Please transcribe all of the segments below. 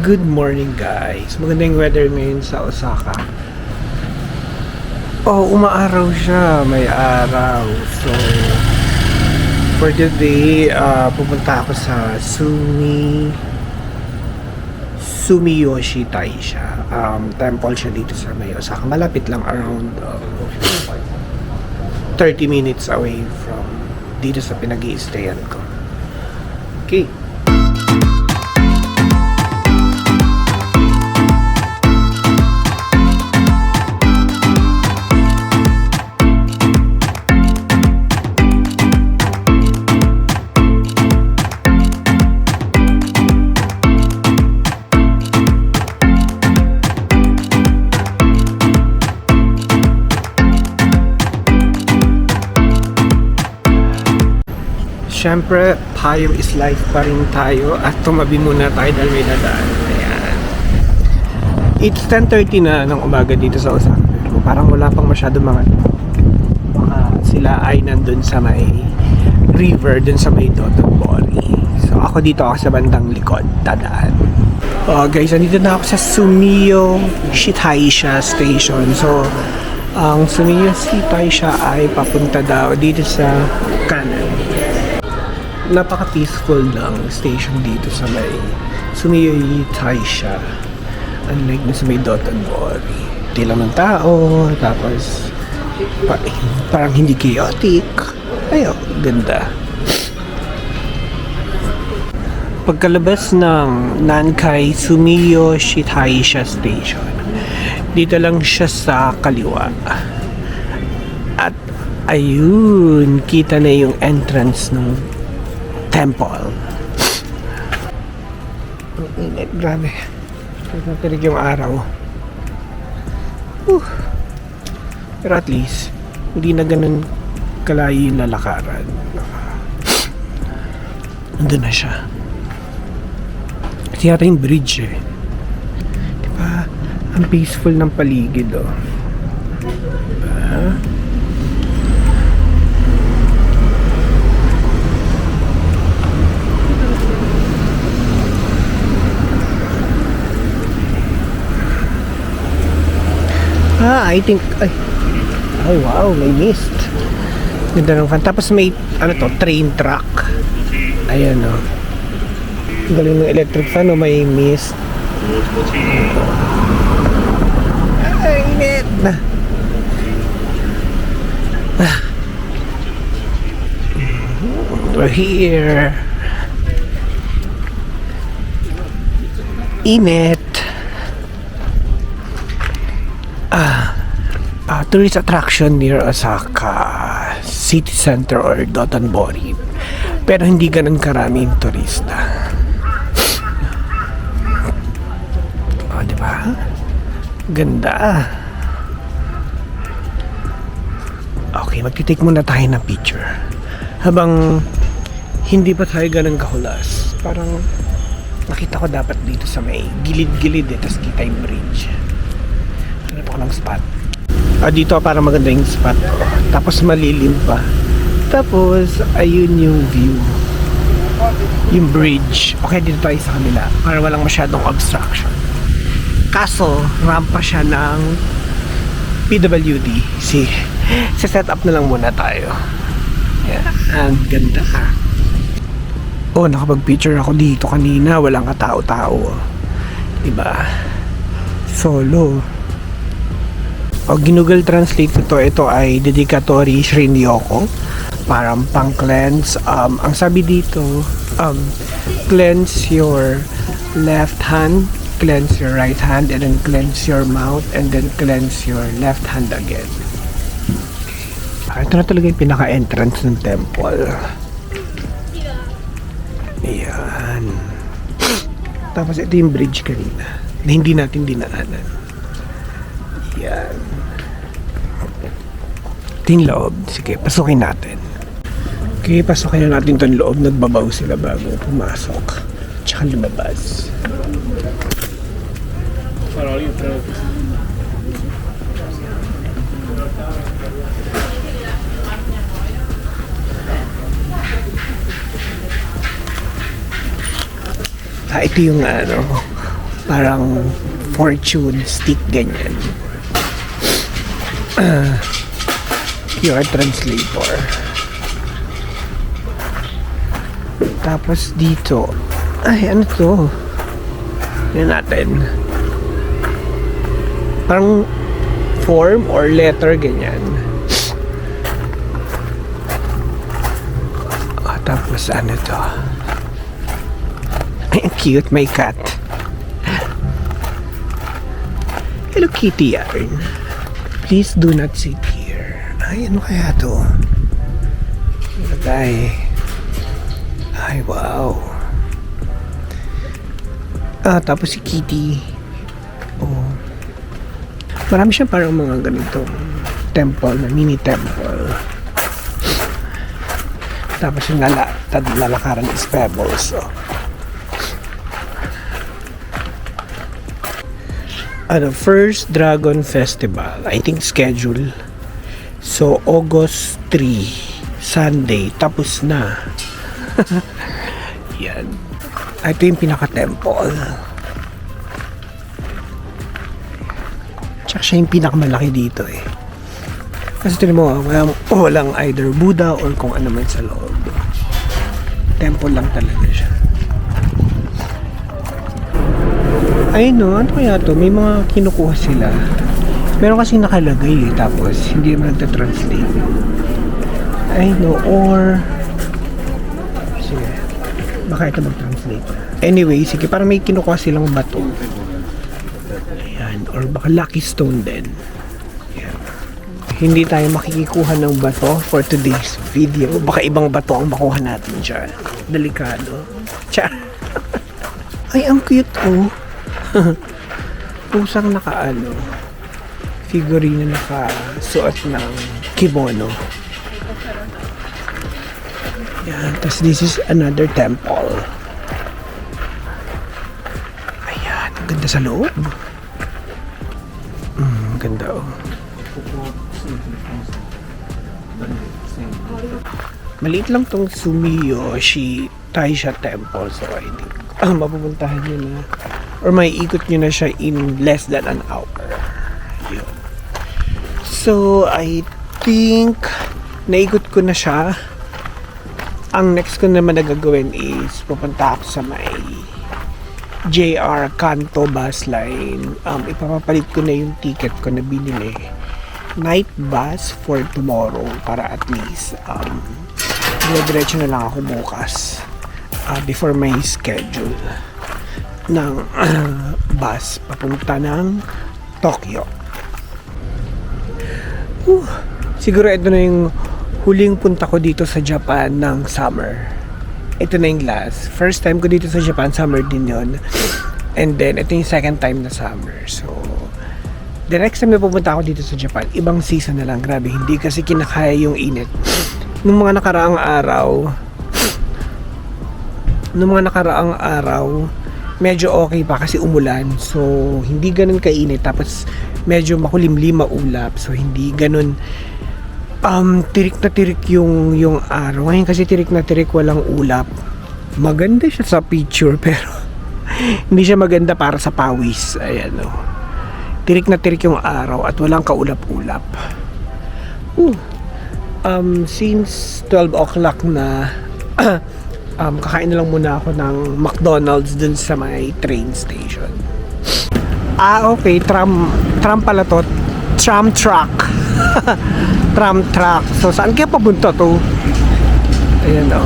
Good morning guys. Magandang weather ngayon sa Osaka. Oh, umaaraw siya. May araw. So, for today, pupunta ako sa Sumiyoshi Taisha. Temple siya dito sa may Osaka. Malapit lang, around 30 minutes away from dito sa pinag-i-stayan ko. Okay. Siyempre, tayo is life pa rin tayo at tumabi muna tayo dahil may dadaan. Ayan. It's 10:30 na ng umaga dito sa Osaka. Pero parang wala pang masyado mga baka sila ay nandun sa may river, dun sa may Dotonbori. So ako dito ako sa bandang likod, dadaan. Guys, nandito na ako sa Sumiyoshi Taisha Station. So, ang Sumiyoshi Taisha ay papunta daw dito sa kanan. Napaka-peaceful ng station dito sa may Sumiyoshi Taisha. Unlike na sa may Dotonbori. Hindi lang ng tao, tapos parang hindi chaotic. Ayun, ganda. Pagkalabas ng Nankai Sumiyoshi Taisha Station, dito lang siya sa kaliwa. At ayun, kita na yung entrance ng temple. Ang init, grabe. Natinig yung araw. Pero at least, hindi na ganun kalayo yung lalakaran. Nandun na siya. Kasi yata yung bridge eh. Diba? Ang peaceful ng paligid oh. Diba? I think, oh wow, may mist. Ganda ng fan. Tapos may, train track. Ayan, oh. Galing ng electric fan, oh, may mist. Ay, init na. We're here. Init. Tourist attraction near Osaka City Center or Dotonbori, pero hindi ganun karaming turista. Diba? Ganda. Okay, magtitake muna tayo ng picture habang hindi pa tayo ganun kahulas. Parang nakita ko dapat dito sa may gilid-gilid tapos kita yung bridge. Hanap ako ng spot. Dito para maganda yung spot. Tapos malilim pa. Tapos ayun yung view. Yung bridge. Okay, dito tayo sa kanila para walang masyadong obstruction. Kaso, rampa siya ng PWD. Set up na lang muna tayo. Yeah, ang ganda. Nakapag-picture ako dito kanina. Walang katao-tao. Diba? Solo. Ginugol Translate ko to. Ito ay dedicatory Shin-Ryoku. Parang pang-cleanse. Ang sabi dito, cleanse your left hand, cleanse your right hand, and then cleanse your mouth, and then cleanse your left hand again. Ito na talaga yung pinaka-entrance ng temple. Ayan. Tapos ito yung bridge kanina na hindi natin dinaanan. Ayan. Ito yung loob. Sige, pasukin natin. Okay, pasukin na natin itong loob. Nagbabaw sila bago pumasok. Tsaka lumabas. Ito yung Parang fortune stick, ganyan. QR translator. Tapos dito, ay ano to? Yan natin. Parang form or letter, ganyan. Tapos ano to? Ay, ang cute, may cat. Hello Kitty yarn. Please do not sit here. Ay, ano kaya to? Lagay. Ay, wow. Tapos si Kitty. Oh. Marami siyang parang mga ganitong temple, na mini temple. Tapos yung lalakaran is pebbles. So. First Dragon Festival, I think schedule. So, August 3, Sunday, tapos na. Yan. Ito yung pinaka-temple. Tsaka siya yung pinakamalaki dito eh. Kasi tinan mo, walang either Buddha or kung ano man sa loob. Temple lang talaga siya. Ay no, ano kaya to? May mga kinukuha sila. Meron kasing nakalagay eh, tapos hindi naman nagta-translate. Ay no, or... Sige, baka ito mag-translate. Anyway, sige, parang may kinukuha silang bato. Ayan, or baka lucky stone din. Ayan. Hindi tayo makikikuha ng bato for today's video. Baka ibang bato ang makuha natin dyan. Delikado. Tsa. Ay, ang cute oh. Pusang nakaano, figurine na nakasuot ng kimono. Yan, tapos this is another temple. Ayan, ang ganda sa loob. Ganda oh. Maliit lang tong Sumiyoshi Taisha Temple, so I think mapupuntahan nyo na or may ikot nyo na siya in less than an hour. Yun. So, I think naikot ko na siya. Ang next ko naman na gagawin is pupunta ako sa may JR Kanto bus line. Ipapapalit ko na yung ticket ko na binili. Night bus for tomorrow para at least diretso na lang ako bukas before my schedule ng bus papunta ng Tokyo. Siguro ito na yung huling punta ko dito sa Japan ng summer. Ito na yung last. First time ko dito sa Japan, summer din yon. And then, ito yung second time na summer. So, the next time na pupunta ako dito sa Japan, ibang season na lang. Grabe, hindi kasi kinakaya yung init. Nung mga nakaraang araw, medyo okay pa kasi umulan. So, hindi ganun kainit. Tapos, medyo makulimlim, maulap. So, hindi ganun tirik na tirik yung araw. Ngayon kasi tirik na tirik, walang ulap. Maganda siya sa picture, pero hindi siya maganda para sa pawis. Ayan, oh. Tirik na tirik yung araw at walang kaulap-ulap. Since 12 o'clock na kakain na lang muna ako ng McDonald's dun sa may train station. Okay, tram pala to. Tram truck. Tram truck. So, saan kaya papunta to? Ayan o.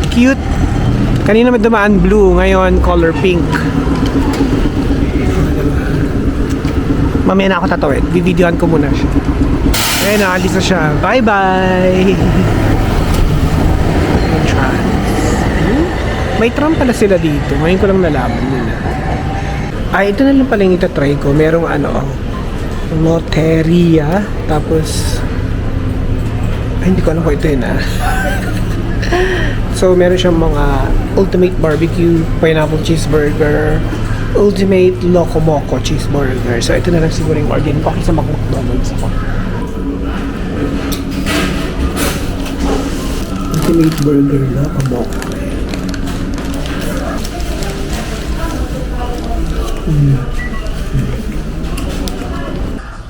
Cute. Kanina may dumaan blue, ngayon color pink. Mamaya na ako tatawid. Bibidyohan ko muna siya. Ayan na, alis na siya. Bye-bye! May tram pala sila dito. Ngayon ko lang nalaman nila. Ito na lang pala yung itatry ko. Merong loteria. Tapos hindi ko alam kung ito yun So meron siyang mga ultimate barbecue, pineapple cheeseburger, ultimate loco moco cheeseburger. So ito na lang siguro yung order ko kasi sa McDonald's ako. Ultimate burger loco moco.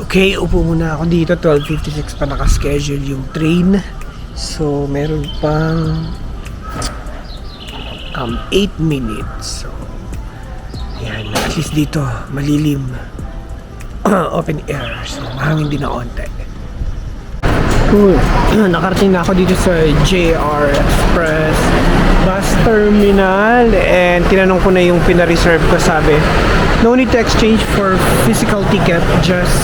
Okay, upo muna ako dito. 12:56 pa nakaschedule yung train. So, meron pang 8 minutes. So, yan. At least dito, malilim. Open air. So, mahangin din na onte. Cool. Nakarating na ako dito sa JR Express Bus Terminal. And tinanong ko na yung pina-reserve ko. Sabi, no need to exchange for physical ticket. Just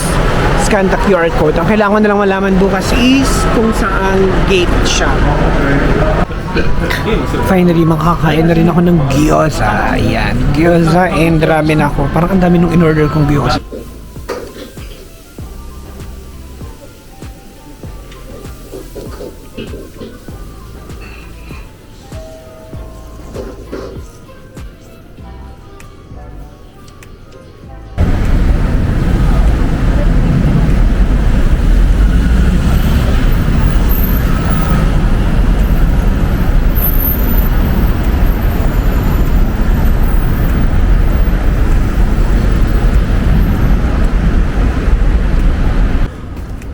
scan the QR code. Ang kailangan ko na lang malaman bukas is kung saan gate siya. Finally, makakain na rin ako ng gyoza. Ayan, gyoza and ramen ako. Parang ang dami nung in-order kong gyoza.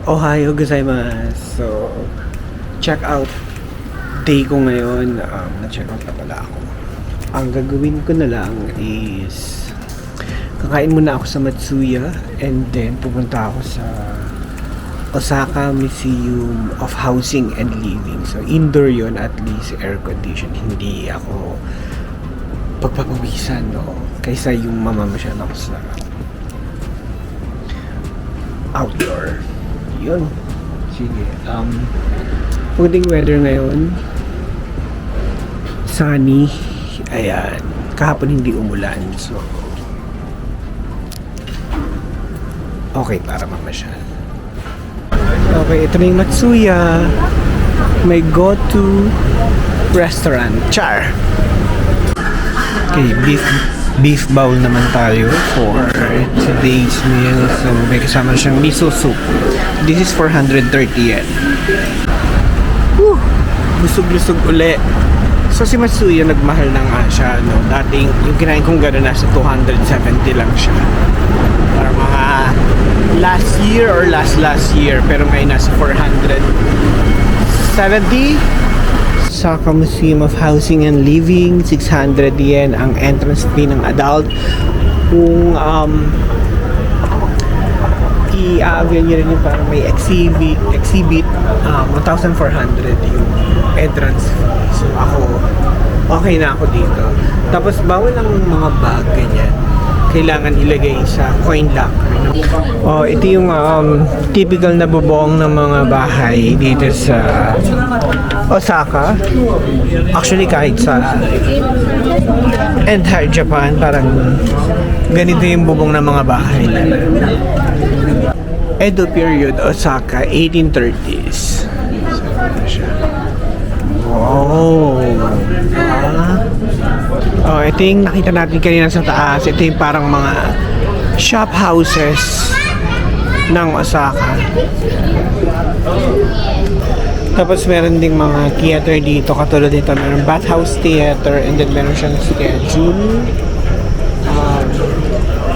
Ohayo gozaimasu. So, check out day ko ngayon. Na-check out na pala ako. Ang gagawin ko na lang is kakain muna ako sa Matsuya and then pupunta ako sa Osaka Museum of Housing and Living. So, indoor yon, at least air condition. Hindi ako pagpapawisan, no? Kaysa yung mamamasyal ako sa outdoor. Yun. Sige. Pwedeng weather ngayon. Sunny. Ayan. Kahapon hindi umulan. So, okay para mamasyal. Okay, ito na yung Matsuya. May go-to restaurant. Char! Okay, beef bowl naman tayo for today's meal. So, may kasama siyang miso soup. This is 430 yen. Woo! Busog-lusog uli. So, si Matsuya nagmahal na nga siya. No? Dating, yung kinain kong gano'n, nasa 270 lang siya. Para mga last year or last year. Pero ngayon nasa 470. Osaka Museum of Housing and Living, 600 yen ang entrance fee ng adult. Kung i-avail nyo rin yung parang may exhibit 1,400 yung entrance fee. So ako, okay na ako dito. Tapos bawal ang mga bag, ganyan. Kailangan ilagay sa coin locker. Oh, ito yung typical na bubong ng mga bahay dito sa Osaka. Actually, kahit sa entire Japan, parang ganito yung bubong ng mga bahay nila. Edo period, Osaka, 1830s. Wow! Oh, ito yung nakita natin kanina sa taas. Ito yung parang mga shop houses ng Osaka. Tapos meron ding mga theater dito. Katulad dito, meron Bathhouse Theater and then meron siyang schedule.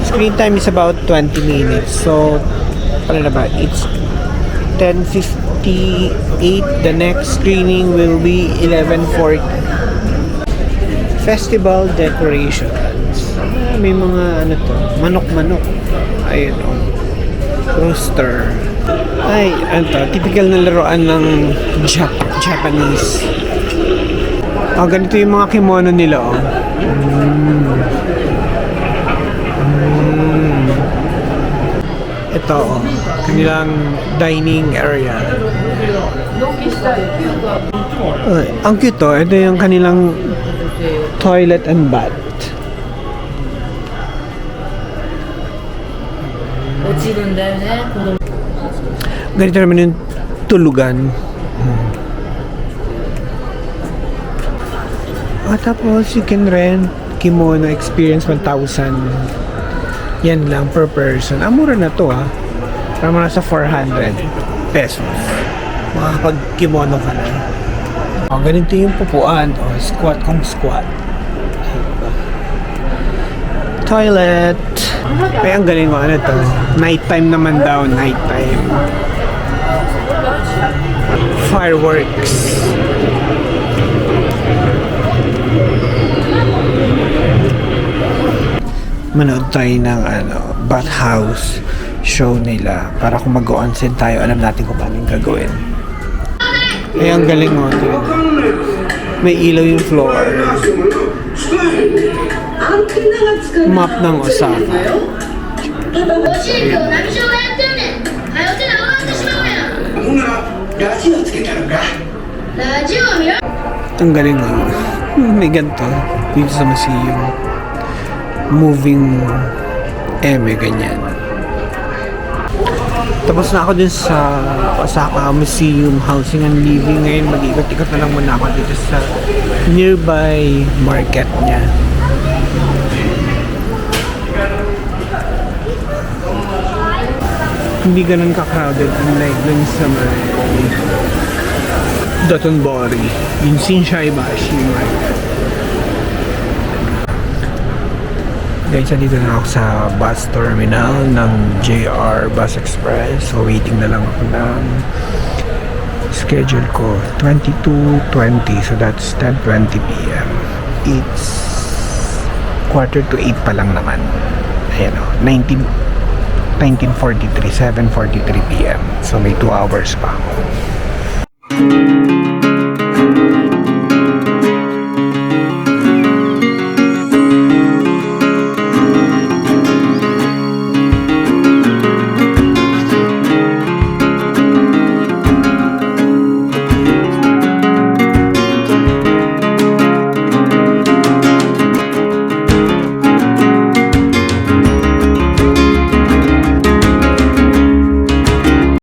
Screen time is about 20 minutes. So, ano na ba? It's 10:58. The next screening will be 11:40. Festival decorations. May mga ano to, manok-manok. Ayun o. Rooster. Ay, ano to, typical na laruan ng Japanese. Oh, ganito yung mga kimono nila oh. Ito oh, kanilang dining area. Ang cute to, ito yung kanilang toilet and bath. Ganito naman yung tulugan. Tapos you can rent kimono experience 1,000. Yan lang per person. Mura na to ha. Parang nasa 400 pesos. Makakapag kimono ka na. Ganito yung pupuan. Squat kung squat. toilet. Ay, ang galing mo. Ano to? Nighttime naman daw. Nighttime. Fireworks. Manood tayo ng bathhouse show nila para kung mag-onsen tayo, alam natin kung paano yung gagawin. Ay, ang galing mo. May ilaw yung floor. Map ng Osaka. おしい今日何しようがやってんねん早起きな上がってしまうやんほんならラジオつけたのかラジオ見ろ Ang galing mo. May ganito. Dito sa museum. Moving ganyan. Tapos na ako din sa Osaka Museum Housing and Living. Ngayon mag-ikot-ikot na lang muna ako dito sa nearby market niya. Hindi ganun ka-crowded like dun sa may Dotonbori, yung Shinsaibashi market. Guys, dito na ako sa bus terminal ng JR Bus Express. So, waiting na lang ako ng schedule ko. 22:20. So, that's 10:20 p.m. It's 7:45 pa lang naman. Ayan o. 19:43. 7:43 p.m. So, may 2 hours pa ako.